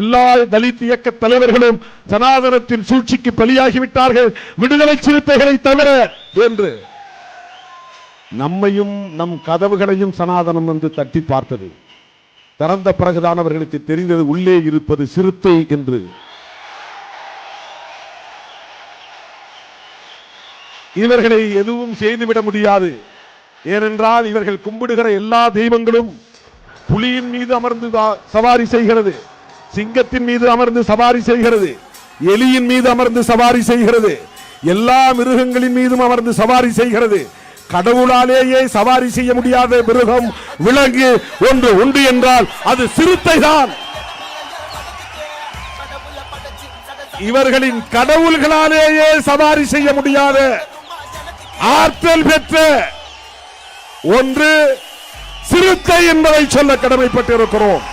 எல்லா தலித் இயக்க தலைவர்களும் சனாதனத்தின் சூழ்ச்சிக்கு பலியாகிவிட்டார்கள், விடுதலை சிறுத்தைகளை தவிர என்று. நம்மையும் நம் கதவுகளையும் சனாதனம் வந்து தட்டி பார்த்தது. திறந்த பிறகுதான் அவர்களுக்கு தெரிந்தது உள்ளே இருப்பது சிறுத்தை என்று. இவர்களை எதுவும் செய்துவிட முடியாது. ஏனென்றால் இவர்கள் கும்பிடுகிற எல்லா தெய்வங்களும் புலியின் மீது அமர்ந்து சவாரி செய்கிறது, சிங்கத்தின் மீது அமர்ந்து சவாரி செய்கிறது, எலியின் மீது அமர்ந்து சவாரி செய்கிறது, எல்லா மிருகங்களின் மீதும் அமர்ந்து சவாரி செய்கிறது. கடவுளாலேயே சவாரி செய்ய முடியாத மிருகம் விலங்கு ஒன்று உண்டு என்றால் அது சிறுத்தை தான். இவர்களின் கடவுள்களாலேயே சவாரி செய்ய முடியாத ஆற்றல் பெற்ற ஒன்று சிறுத்தை என்பதை சொல்ல கடமைப்பட்டிருக்கிறோம்.